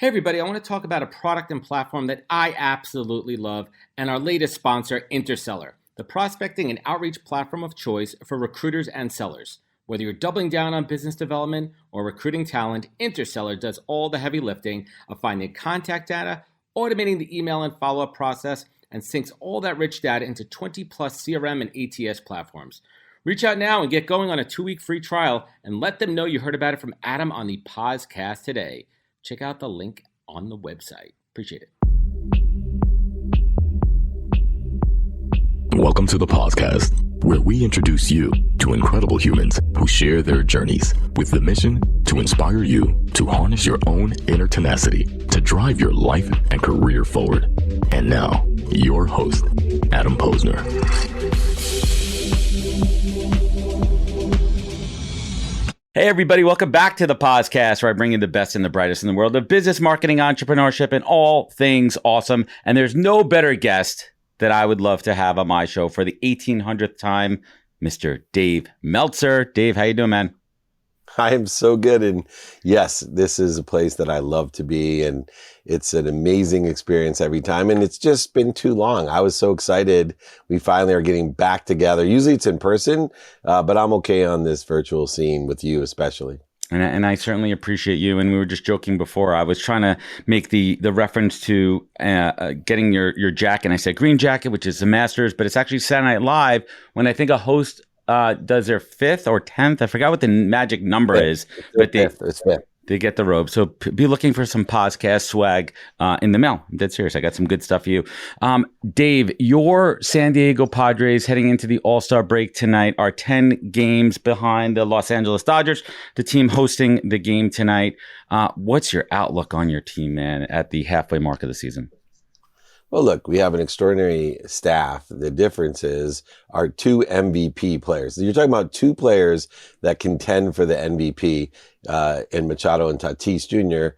Hey everybody, I want to talk about a product and platform that I absolutely love and our latest sponsor, Interseller, the prospecting and outreach platform of choice for recruiters and sellers. Whether you're doubling down on business development or recruiting talent, Interseller does all the heavy lifting of finding contact data, automating the email and follow-up process, and syncs all that rich data into 20 plus CRM and ATS platforms. Reach out now and get going on a 2-week free trial and let them know you heard about it from Adam on the podcast today. Check out the link on the website. Appreciate it. Welcome to the podcast, where we introduce you to incredible humans who share their journeys with the mission to inspire you to harness your own inner tenacity to drive your life and career forward. And now, your host, Adam Posner. Hey everybody, welcome back to the podcast where I bring you the best and the brightest in the world of business, marketing, entrepreneurship, and all things awesome. And there's no better guest that I would love to have on my show for the 1800th time, Mr. Dave Meltzer. Dave, how you doing, man? I am so good. And yes, this is a place that I love to be. And it's an amazing experience every time. And it's just been too long. I was so excited. We finally are getting back together. Usually it's in person, but I'm okay on this virtual scene with you especially. And I certainly appreciate you. And we were just joking before. I was trying to make the reference to getting your jacket. And I said green jacket, which is the Masters, but it's actually Saturday Night Live when I think a host does their 5th or 10th. I forgot what the magic number is, but they get the robe. So be looking for some podcast swag in the mail. I'm dead serious. I got some good stuff for you. Dave, your San Diego Padres heading into the All-Star break tonight are 10 games behind the Los Angeles Dodgers, the team hosting the game tonight. What's your outlook on your team, man, at the halfway mark of the season? Well, look, we have an extraordinary staff. The difference is our 2 MVP players. You're talking about 2 players that contend for the MVP, in Machado and Tatis Jr.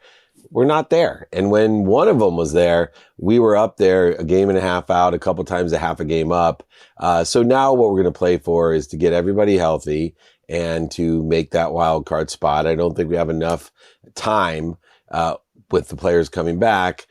We're not there. And when one of them was there, we were up there a game and a half out, a couple times a half a game up. So now what we're going to play for is to get everybody healthy and to make that wild card spot. I don't think we have enough time, with the players coming back,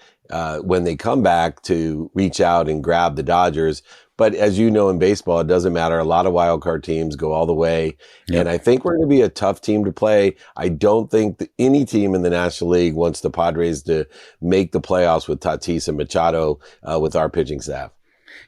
when they come back to reach out and grab the Dodgers. But as you know, in baseball, it doesn't matter. A lot of wild card teams go all the way. Yep. And I think we're going to be a tough team to play. I don't think that any team in the National League wants the Padres to make the playoffs with Tatis and Machado, with our pitching staff.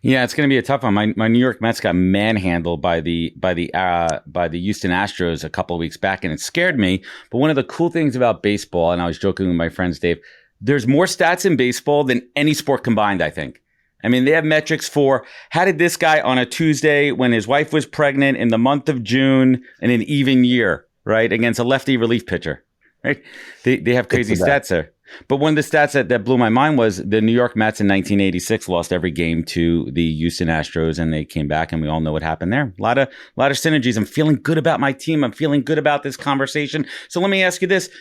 Yeah, it's going to be a tough one. My New York Mets got manhandled by the Houston Astros a couple of weeks back, and it scared me. But one of the cool things about baseball, and I was joking with my friends, Dave, there's more stats in baseball than any sport combined, I think. I mean, they have metrics for how did this guy on a Tuesday when his wife was pregnant in the month of June in an even year, right, against a lefty relief pitcher, right? They have crazy stats there. But one of the stats that blew my mind was the New York Mets in 1986 lost every game to the Houston Astros, and they came back, and we all know what happened there. A lot of synergies. I'm feeling good about my team. I'm feeling good about this conversation. So let me ask you this: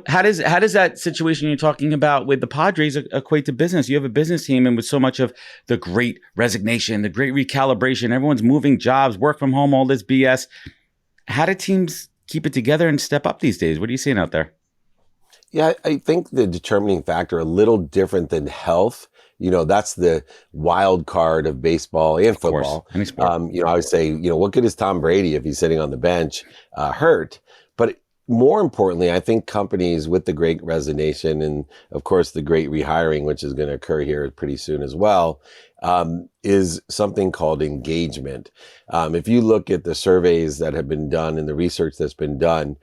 how does that situation you're talking about with the Padres equate to business? You have a business team, and with so much of the great resignation, the great recalibration, everyone's moving jobs, work from home, all this BS. How do teams keep it together and step up these days? What are you seeing out there? Yeah, I think the determining factor, a little different than health, that's the wild card of baseball and football. Any sport. I would say, what good is Tom Brady if he's sitting on the bench, hurt? But more importantly, I think companies with the great resignation and, of course, the great rehiring, which is going to occur here pretty soon as well, is something called engagement. If you look at the surveys that have been done and the research that's been done,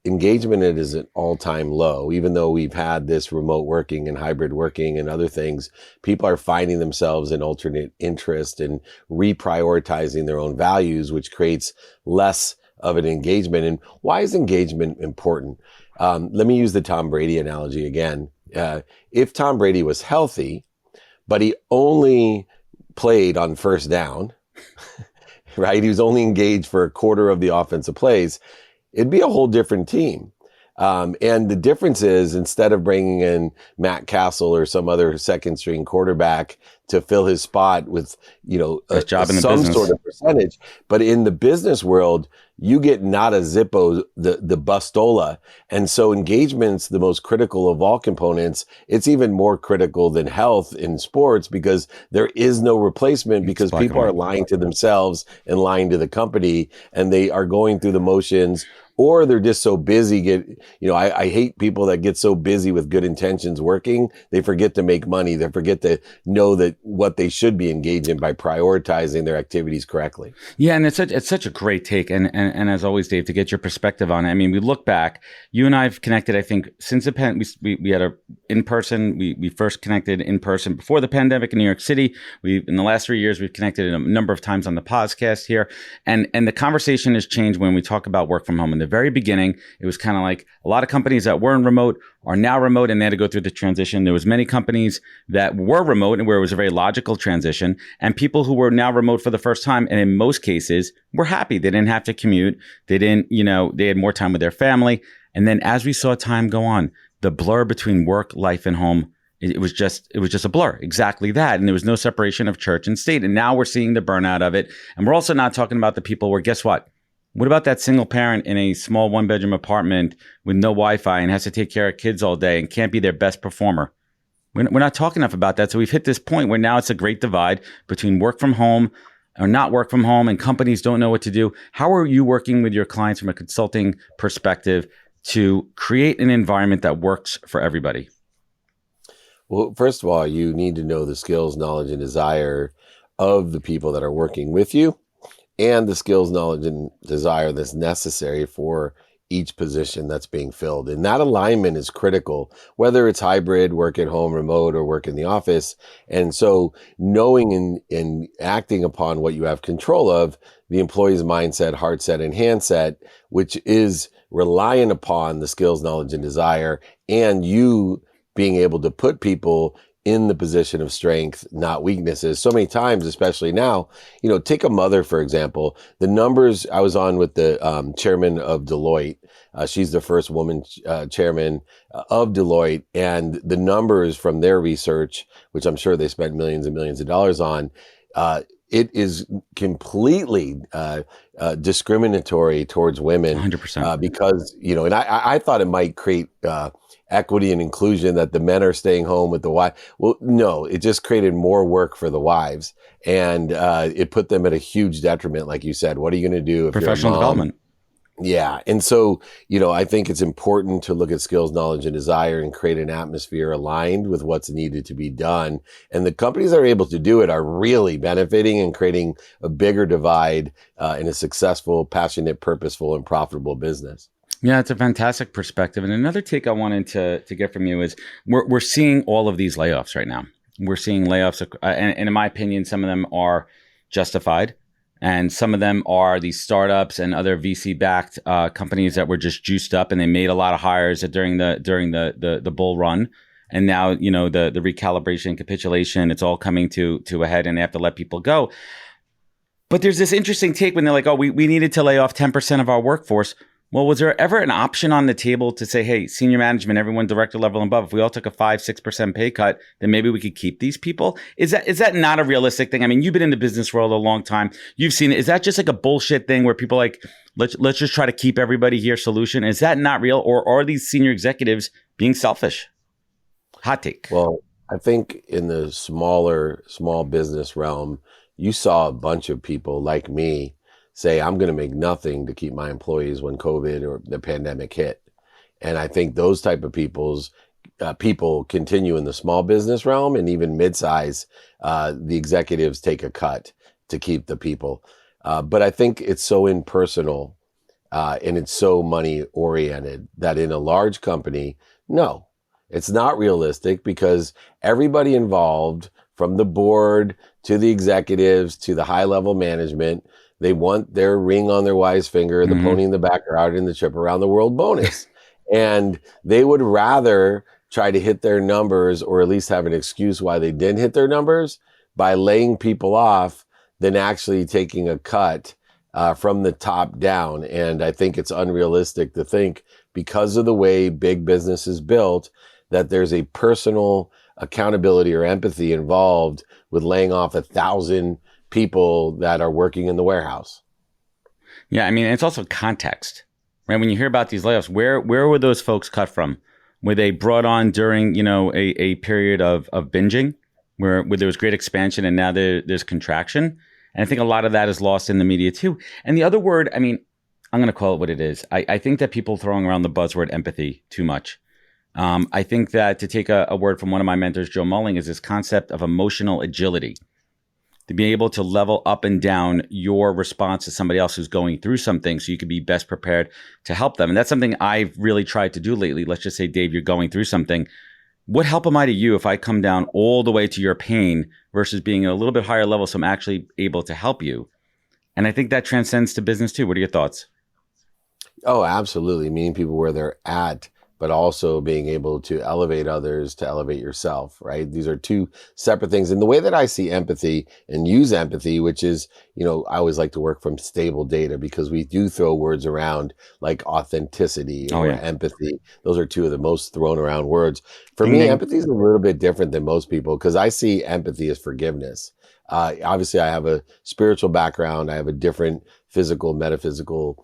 engagement is an all-time low. Even though we've had this remote working and hybrid working and other things, people are finding themselves in alternate interest and reprioritizing their own values, which creates less of an engagement. And why is engagement important? Let me use the Tom Brady analogy again. If Tom Brady was healthy, but he only played on first down, right? He was only engaged for a quarter of the offensive plays. It'd be a whole different team. And the difference is, instead of bringing in Matt Castle or some other second string quarterback to fill his spot with, Best job in the some business. sort of percentage, but in the business world, you get not a Zippo, the Bustola. And so engagement's the most critical of all components. It's even more critical than health in sports, because there is no replacement, because people are lying to themselves and lying to the company, and they are going through the motions, or they're just so busy. I hate people that get so busy with good intentions working, they forget to make money. They forget to know that what they should be engaged in by prioritizing their activities correctly. Yeah, and it's such a great take, and as always, Dave, to get your perspective on it. I mean, we look back. You and I have connected, I think, since we had a in person. We first connected in person before the pandemic in New York City. In the last 3 years, we've connected a number of times on the podcast here, and the conversation has changed when we talk about work from home. In the very beginning, it was kind of like a lot of companies that weren't remote are now remote, and they had to go through the transition. There was many companies that were remote and where it was a very logical transition, and people who were now remote for the first time, and in most cases were happy. They didn't have to commute. They didn't, they had more time with their family. And then as we saw time go on, the blur between work, life, and home, it was just a blur. Exactly that. And there was no separation of church and state. And now we're seeing the burnout of it. And we're also not talking about the people where, guess what? What about that single parent in a small one-bedroom apartment with no Wi-Fi and has to take care of kids all day and can't be their best performer? We're not talking enough about that. So we've hit this point where now it's a great divide between work from home or not work from home, and companies don't know what to do. How are you working with your clients from a consulting perspective to create an environment that works for everybody? Well, first of all, you need to know the skills, knowledge, and desire of the people that are working with you, and the skills, knowledge, and desire that's necessary for each position that's being filled. And that alignment is critical, whether it's hybrid, work at home, remote, or work in the office. And so knowing and acting upon what you have control of, the employee's mindset, heart set, and hand set, which is reliant upon the skills, knowledge, and desire, and you being able to put people in the position of strength, not weaknesses. So many times, especially now, take a mother, for example. The numbers, I was on with the chairman of Deloitte. She's the first woman chairman of Deloitte. And the numbers from their research, which I'm sure they spent millions and millions of dollars on, it is completely discriminatory towards women. 100%. Because, and I thought it might create equity and inclusion, that the men are staying home with the wife. Well, no, it just created more work for the wives, and it put them at a huge detriment. Like you said, what are you going to do if Professional you're a mom? development. Yeah. And so, I think it's important to look at skills, knowledge, and desire and create an atmosphere aligned with what's needed to be done. And the companies that are able to do it are really benefiting and creating a bigger divide in a successful, passionate, purposeful, and profitable business. Yeah, it's a fantastic perspective. And another take I wanted to get from you is we're seeing all of these layoffs right now. We're seeing layoffs, and in my opinion, some of them are justified, and some of them are these startups and other VC-backed companies that were just juiced up, and they made a lot of hires during the bull run. And now, the recalibration, capitulation, it's all coming to a head, and they have to let people go. But there's this interesting take when they're like, oh, we needed to lay off 10% of our workforce. Well, was there ever an option on the table to say, hey, senior management, everyone director level and above, if we all took a 5-6% pay cut, then maybe we could keep these people? Is that not a realistic thing? I mean, you've been in the business world a long time. You've seen it. Is that just like a bullshit thing where people like, let's just try to keep everybody here solution? Is that not real? Or are these senior executives being selfish? Hot take. Well, I think in the small business realm, you saw a bunch of people like me say, I'm going to make nothing to keep my employees when COVID or the pandemic hit. And I think those type of people continue in the small business realm, and even mid-size, the executives take a cut to keep the people. But I think it's so impersonal and it's so money oriented that in a large company, no, it's not realistic, because everybody involved, from the board to the executives to the high level management, they want their ring on their wife's finger, the pony in the backyard, and the trip around the world bonus. And they would rather try to hit their numbers, or at least have an excuse why they didn't hit their numbers, by laying people off than actually taking a cut from the top down. And I think it's unrealistic to think because of the way big business is built, that there's a personal accountability or empathy involved with laying off 1,000 people that are working in the warehouse. Yeah, I mean, it's also context, right? When you hear about these layoffs, where were those folks cut from? Were they brought on during, a period of binging where there was great expansion and now there's contraction? And I think a lot of that is lost in the media too. And the other word, I mean, I'm going to call it what it is. I think that people throwing around the buzzword empathy too much. I think that, to take a word from one of my mentors, Joe Mulling, is this concept of emotional agility. To be able to level up and down your response to somebody else who's going through something so you can be best prepared to help them. And that's something I've really tried to do lately. Let's just say, Dave, you're going through something. What help am I to you if I come down all the way to your pain versus being at a little bit higher level so I'm actually able to help you? And I think that transcends to business too. What are your thoughts? Oh, absolutely. Meeting people where they're at, but also being able to elevate others, to elevate yourself, right? These are two separate things. And the way that I see empathy and use empathy, which is, I always like to work from stable data, because we do throw words around like authenticity or empathy. Those are two of the most thrown around words. For me, empathy is a little bit different than most people, because I see empathy as forgiveness. Obviously, I have a spiritual background. I have a different physical, metaphysical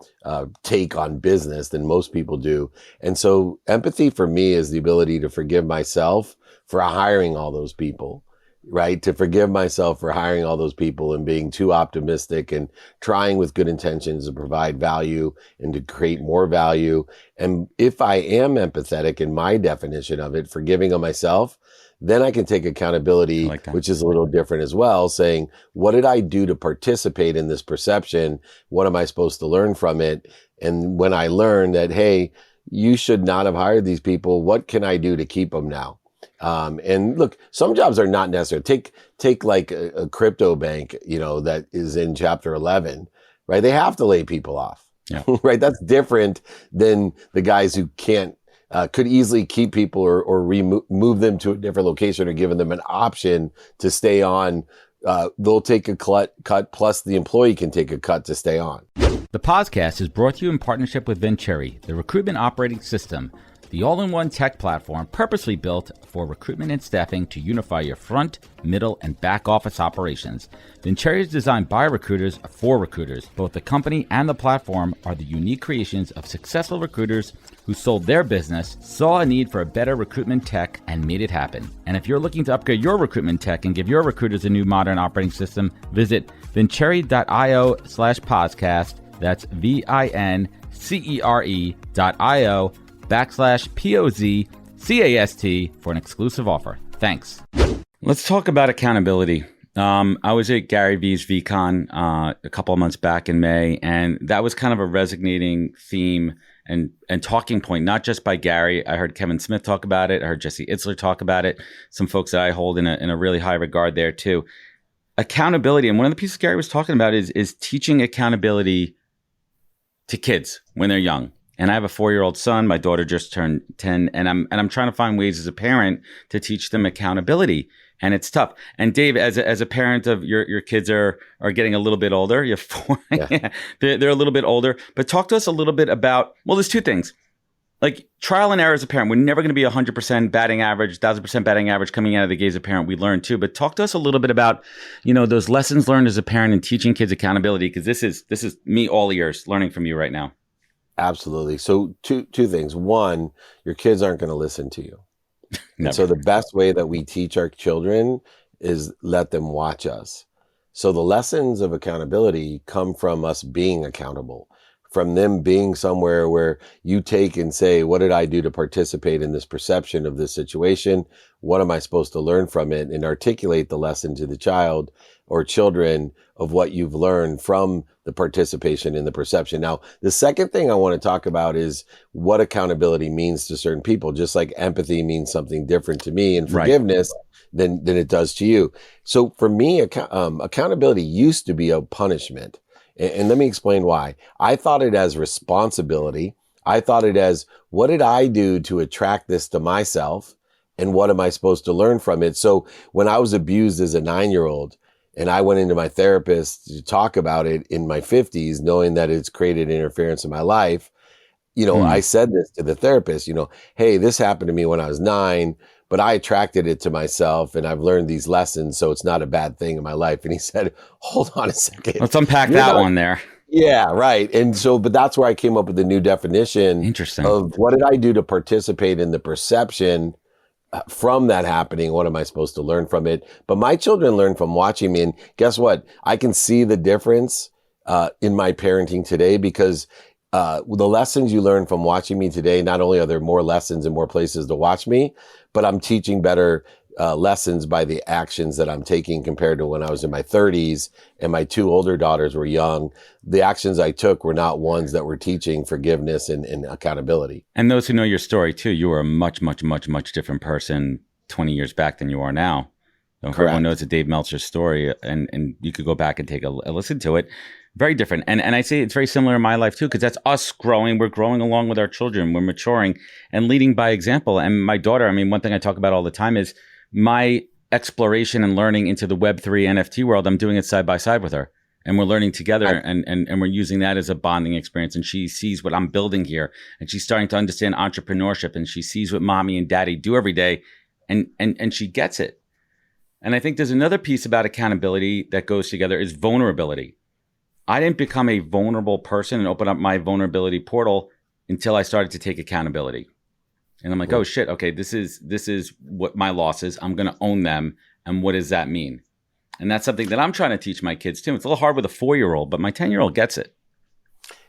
take on business than most people do. And so empathy for me is the ability to forgive myself for hiring all those people, right? To forgive myself for hiring all those people and being too optimistic and trying with good intentions to provide value and to create more value. And if I am empathetic in my definition of it, forgiving of myself, then I can take accountability, which is a little different as well, saying, what did I do to participate in this perception? What am I supposed to learn from it? And when I learn that, hey, you should not have hired these people, what can I do to keep them now? And look, some jobs are not necessary. Take like a crypto bank, that is in Chapter 11, right? They have to lay people off, right? That's different than the guys who could easily keep people or move them to a different location, or giving them an option to stay on. They'll take a cut, plus the employee can take a cut to stay on. The podcast is brought to you in partnership with Vincere, the recruitment operating system, the all-in-one tech platform purposely built for recruitment and staffing to unify your front, middle, and back office operations. Vincere is designed by recruiters for recruiters. Both the company and the platform are the unique creations of successful recruiters who sold their business, saw a need for a better recruitment tech, and made it happen. And if you're looking to upgrade your recruitment tech and give your recruiters a new modern operating system, visit vincere.io/podcast. That's vincere.io/POZCAST for an exclusive offer. Thanks. Let's talk about accountability. I was at Gary Vee's VCon a couple of months back in May, and that was kind of a resonating theme and talking point, not just by Gary. I heard Kevin Smith talk about it. I heard Jesse Itzler talk about it. Some folks that I hold in a really high regard there too. Accountability, and one of the pieces Gary was talking about is teaching accountability to kids when they're young. And I have a 4-year-old son. My daughter just turned 10, and I'm trying to find ways as a parent to teach them accountability. And it's tough. And Dave, as a parent of your kids are getting a little bit older. You have 4. Yeah. They're a little bit older. But talk to us a little bit about, well, there's 2 things. Like trial and error as a parent. We're never going to be 100% batting average, 1,000% batting average coming out of the gate as a parent. We learn too. But talk to us a little bit about, those lessons learned as a parent and teaching kids accountability, because this is me all ears learning from you right now. Absolutely. So two things. One, your kids aren't going to listen to you. And so the best way that we teach our children is let them watch us. So the lessons of accountability come from us being accountable, from them being somewhere where you take and say, what did I do to participate in this perception of this situation? What am I supposed to learn from it? And articulate the lesson to the child or children of what you've learned from the participation in the perception. Now, the second thing I want to talk about is what accountability means to certain people, just like empathy means something different to me and forgiveness than it does to you. So for me, accountability used to be a punishment. And let me explain why. I thought it as responsibility. I thought it as, what did I do to attract this to myself? And what am I supposed to learn from it? So when I was abused as a 9-year-old, and I went into my therapist to talk about it in my 50s, knowing that it's created interference in my life, I said this to the therapist, hey, this happened to me when I was 9, but I attracted it to myself and I've learned these lessons. So it's not a bad thing in my life. And he said, hold on a second. Let's unpack that one there. Yeah, right. And so, but that's where I came up with the new definition. Interesting. Of what did I do to participate in the perception from that happening? What am I supposed to learn from it? But my children learn from watching me. And guess what? I can see the difference in my parenting today because the lessons you learn from watching me today, not only are there more lessons and more places to watch me, but I'm teaching better lessons by the actions that I'm taking compared to when I was in my 30s and my 2 older daughters were young. The actions I took were not ones that were teaching forgiveness and accountability. And those who know your story too, you were a much, much, much, much different person 20 years back than you are now. So everyone knows the Dave Meltzer story, and you could go back and take a listen to it. Very different. And I say it's very similar in my life too, because that's us growing. We're growing along with our children. We're maturing and leading by example. And my daughter, one thing I talk about all the time is my exploration and learning into the Web3 NFT world. I'm doing it side by side with her. And we're learning together and we're using that as a bonding experience. And she sees what I'm building here. And she's starting to understand entrepreneurship. And she sees what mommy and daddy do every day. And she gets it. And I think there's another piece about accountability that goes together is vulnerability. I didn't become a vulnerable person and open up my vulnerability portal until I started to take accountability. And I'm like, oh shit, okay, this is what my loss is. I'm going to own them. And what does that mean? And that's something that I'm trying to teach my kids too. It's a little hard with a 4-year-old, but my 10-year-old gets it.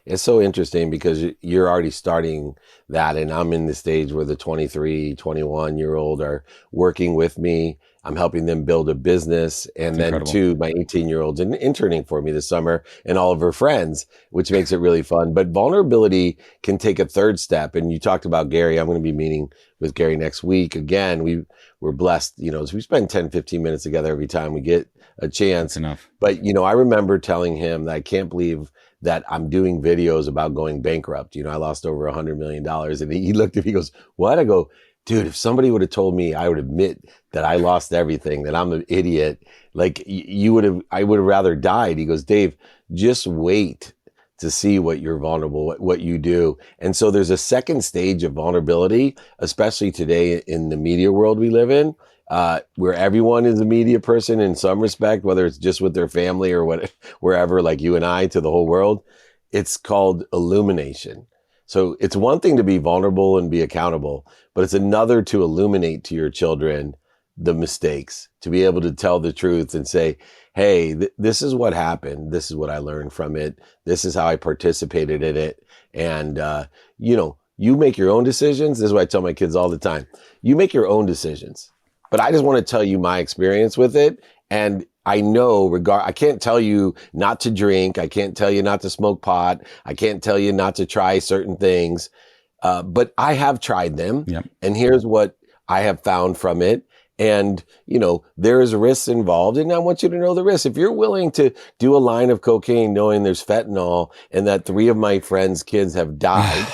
It's so interesting because you're already starting that. And I'm in the stage where the 23, 21-year-old are working with me. I'm helping them build a business. And then incredible. My 18-year-old's interning for me this summer and all of her friends, which makes it really fun. But vulnerability can take a third step. And you talked about Gary. I'm going to be meeting with Gary next week. Again, we're blessed, so we spend 10, 15 minutes together every time we get a chance. That's enough. But, I remember telling him that I can't believe that I'm doing videos about going bankrupt. I lost over $100 million. And he looked at me, he goes, what? I go, dude, if somebody would have told me I would admit that I lost everything, that I'm an idiot, like I would have rather died. He goes, Dave, just wait to see what you're vulnerable, what you do. And so there's a second stage of vulnerability, especially today in the media world we live in, where everyone is a media person in some respect, whether it's just with their family or wherever, like you and I, to the whole world. It's called illumination. So it's one thing to be vulnerable and be accountable, but it's another to illuminate to your children the mistakes, to be able to tell the truth and say, hey, this is what happened. This is what I learned from it. This is how I participated in it. And, you make your own decisions. This is what I tell my kids all the time. You make your own decisions, but I just want to tell you my experience with it. And I know I can't tell you not to drink. I can't tell you not to smoke pot. I can't tell you not to try certain things. But I have tried them. Yep. And here's what I have found from it. And, there is risks involved. And I want you to know the risks. If you're willing to do a line of cocaine knowing there's fentanyl and that 3 of my friends' kids have died,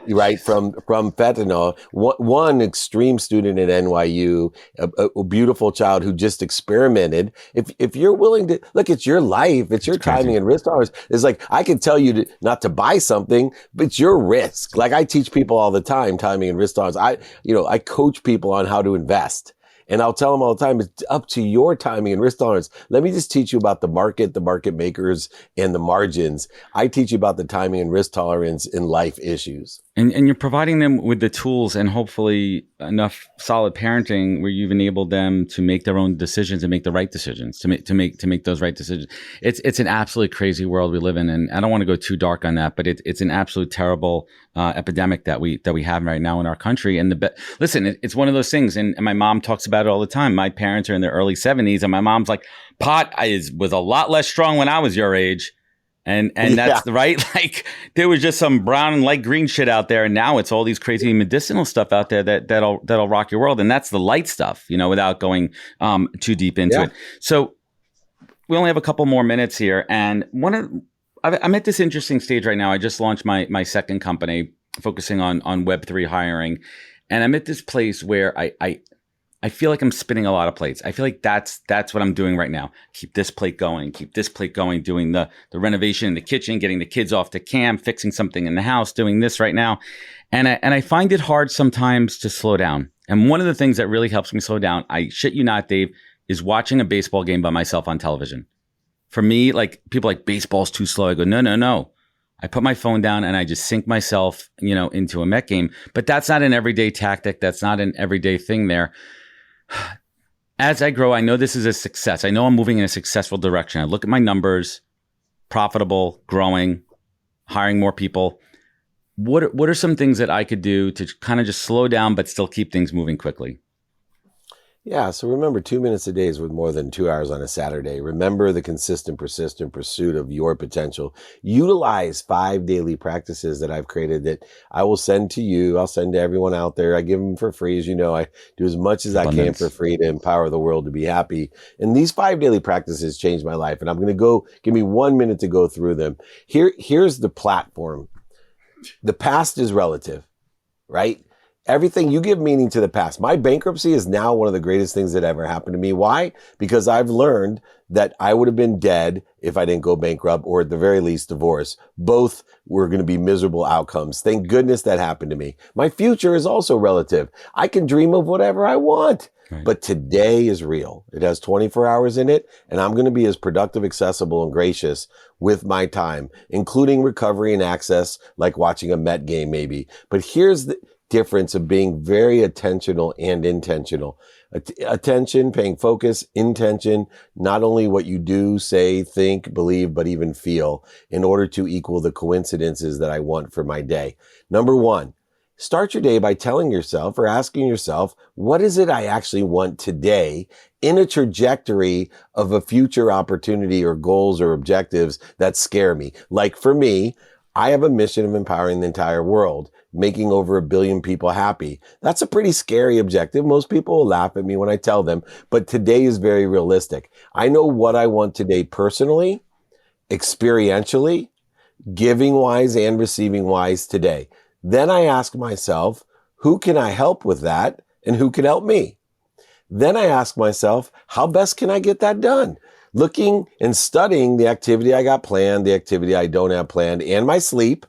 right, from fentanyl. One extreme student at NYU, a beautiful child who just experimented. If you're willing to look, it's your life, it's your timing and risk tolerance. It's like, I can tell you not to buy something, but it's your risk. Like I teach people all the time, timing and risk tolerance. I coach people on how to invest. And I'll tell them all the time, it's up to your timing and risk tolerance. Let me just teach you about the market makers, and the margins. I teach you about the timing and risk tolerance in life issues. And you're providing them with the tools and hopefully enough solid parenting where you've enabled them to make their own decisions and make the right decisions, to make those right decisions. It's an absolutely crazy world we live in, and I don't want to go too dark on that, but it's an absolute terrible epidemic that we have right now in our country. And listen, it's one of those things, and my mom talks about it all the time. My parents are in their early 70s, and my mom's like, pot was a lot less strong when I was your age. And that's right. Like there was just some brown and light green shit out there. And now it's all these crazy medicinal stuff out there that'll rock your world. And that's the light stuff, without going too deep into it. So we only have a couple more minutes here. And I'm at this interesting stage right now. I just launched my second company focusing on Web3 hiring. And I'm at this place where I I feel like I'm spinning a lot of plates. I feel like that's what I'm doing right now. Keep this plate going, doing the renovation in the kitchen, getting the kids off to camp, fixing something in the house, doing this right now. And I find it hard sometimes to slow down. And one of the things that really helps me slow down, I shit you not, Dave, is watching a baseball game by myself on television. For me, like people like baseball's too slow. I go, no. I put my phone down and I just sink myself, into a Met game. But that's not an everyday tactic. That's not an everyday thing there. As I grow, I know this is a success. I know I'm moving in a successful direction. I look at my numbers, profitable, growing, hiring more people. What are some things that I could do to kind of just slow down but still keep things moving quickly? Yeah, so remember, 2 minutes a day is worth more than 2 hours on a Saturday. Remember the consistent, persistent pursuit of your potential. Utilize 5 daily practices that I've created that I will send to you. I'll send to everyone out there. I give them for free. As you know, I do as much as I can for free to empower the world to be happy. And these 5 daily practices changed my life. And I'm going to give me 1 minute to go through them. Here's the platform. The past is relative, right? Everything you give meaning to the past. My bankruptcy is now one of the greatest things that ever happened to me. Why? Because I've learned that I would have been dead if I didn't go bankrupt, or at the very least divorce. Both were going to be miserable outcomes. Thank goodness that happened to me. My future is also relative. I can dream of whatever I want. Right. But today is real. It has 24 hours in it, and I'm going to be as productive, accessible, and gracious with my time, including recovery and access, like watching a Met game maybe. But here's the difference of being very attentional and intentional. Attention, paying focus, intention, not only what you do, say, think, believe, but even feel in order to equal the coincidences that I want for my day. Number 1, start your day by telling yourself or asking yourself, what is it I actually want today in a trajectory of a future opportunity or goals or objectives that scare me? Like for me, I have a mission of empowering the entire world, making over 1 billion people happy. That's a pretty scary objective. Most people will laugh at me when I tell them, but today is very realistic. I know what I want today personally, experientially, giving wise and receiving wise today. Then I ask myself, who can I help with that and who can help me? Then I ask myself, how best can I get that done? Looking and studying the activity I got planned, the activity I don't have planned, and my sleep,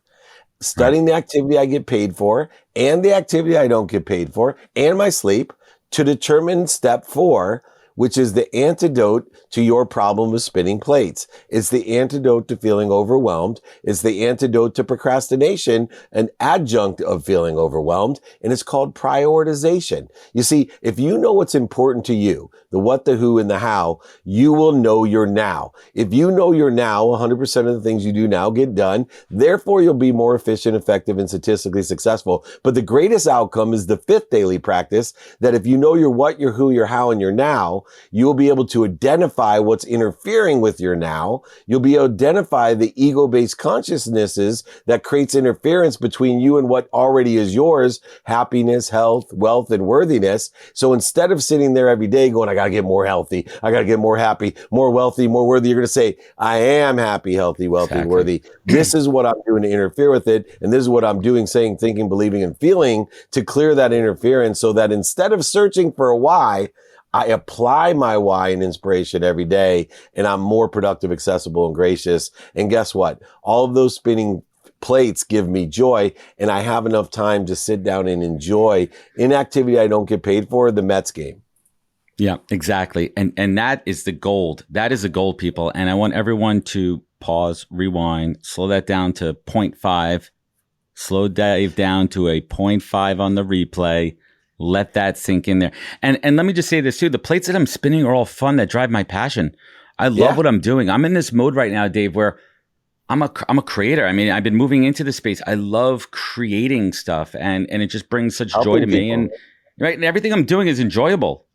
studying the activity I get paid for and the activity I don't get paid for, and my sleep, to determine step 4, which is the antidote to your problem of spinning plates. It's the antidote to feeling overwhelmed. It's the antidote to procrastination, an adjunct of feeling overwhelmed, and it's called prioritization. You see, if you know what's important to you, the what, the who, and the how, you will know your now. If you know your now, 100% of the things you do now get done. Therefore, you'll be more efficient, effective, and statistically successful. But the greatest outcome is the 5th daily practice, that if you know your what, your who, your how, and your now, you'll be able to identify what's interfering with your now. You'll be able to identify the ego-based consciousnesses that creates interference between you and what already is yours, happiness, health, wealth, and worthiness. So instead of sitting there every day going, I got to get more healthy, I got to get more happy, more wealthy, more worthy, you're going to say, I am happy, healthy, wealthy, and worthy. This is what I'm doing to interfere with it. And this is what I'm doing, saying, thinking, believing, and feeling to clear that interference, so that instead of searching for a why, I apply my why and inspiration every day, and I'm more productive, accessible, and gracious. And guess what? All of those spinning plates give me joy, and I have enough time to sit down and enjoy an activity I don't get paid for, the Mets game. Yeah, exactly. And that is the gold. That is the gold, people. And I want everyone to pause, rewind, slow that down to 0.5, slow Dave down to a 0.5 on the replay. Let that sink in there. And let me just say this too. The plates that I'm spinning are all fun, that drive my passion. I love what I'm doing. I'm in this mode right now, Dave, where I'm a creator. I mean, I've been moving into the space. I love creating stuff, and it just brings such joy to me. And right, and everything I'm doing is enjoyable.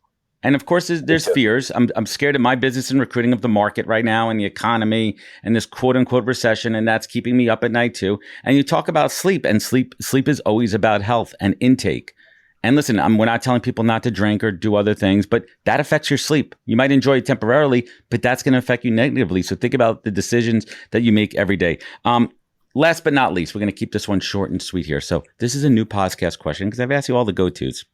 And of course, there's fears. I'm scared of my business and recruiting, of the market right now, and the economy, and this quote unquote recession, and that's keeping me up at night too. And you talk about sleep, and sleep is always about health and intake. And listen, we're not telling people not to drink or do other things, but that affects your sleep. You might enjoy it temporarily, but that's going to affect you negatively. So think about the decisions that you make every day. Last but not least, we're going to keep this one short and sweet here. So this is a new podcast question, because I've asked you all the go-tos.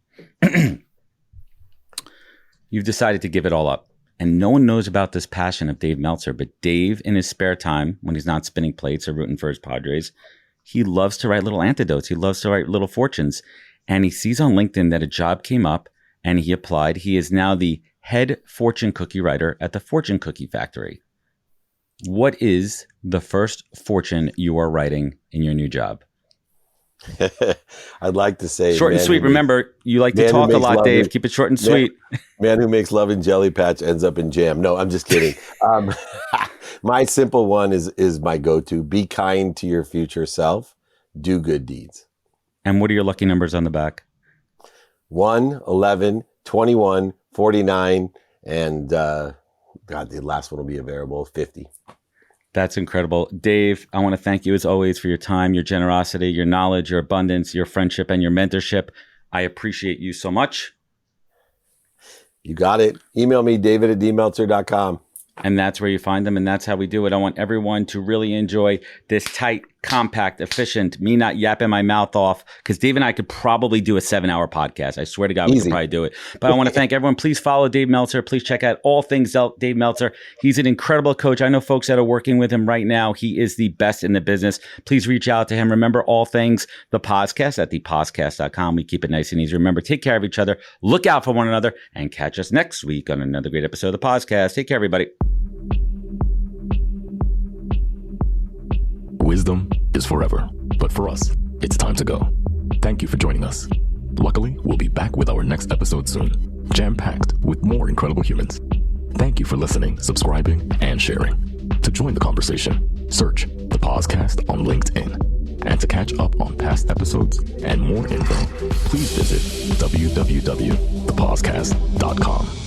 You've decided to give it all up. And no one knows about this passion of Dave Meltzer, but Dave, in his spare time, when he's not spinning plates or rooting for his Padres, he loves to write little anecdotes. He loves to write little fortunes. And he sees on LinkedIn that a job came up and he applied. He is now the head fortune cookie writer at the Fortune Cookie Factory. What is the first fortune you are writing in your new job? I'd like to say short and sweet. Remember, you like to talk a lot, Dave. Keep it short and sweet. Man who makes love in jelly patch ends up in jam. No, I'm just kidding. My simple one is my go-to. Be kind to your future self. Do good deeds. And what are your lucky numbers on the back? 1, 11, 21, 49, and God, the last one will be a variable, 50. That's incredible. Dave, I want to thank you as always for your time, your generosity, your knowledge, your abundance, your friendship, and your mentorship. I appreciate you so much. You got it. Email me, david@dmeltzer.com. And that's where you find them, and that's how we do it. I want everyone to really enjoy this tight, compact, efficient, me not yapping my mouth off, because Dave and I could probably do a 7-hour podcast. I swear to God, we could probably do it. But I want to thank everyone. Please follow Dave Meltzer. Please check out all things Dave Meltzer. He's an incredible coach. I know folks that are working with him right now. He is the best in the business. Please reach out to him. Remember, all things the podcast at thepodcast.com. We keep it nice and easy. Remember, take care of each other, look out for one another, and catch us next week on another great episode of the podcast. Take care, everybody. Wisdom is forever, but for us, it's time to go. Thank you for joining us. Luckily, we'll be back with our next episode soon, jam-packed with more incredible humans. Thank you for listening, subscribing, and sharing. To join the conversation, search the podcast on LinkedIn. And to catch up on past episodes and more info, please visit www.thepodcast.com.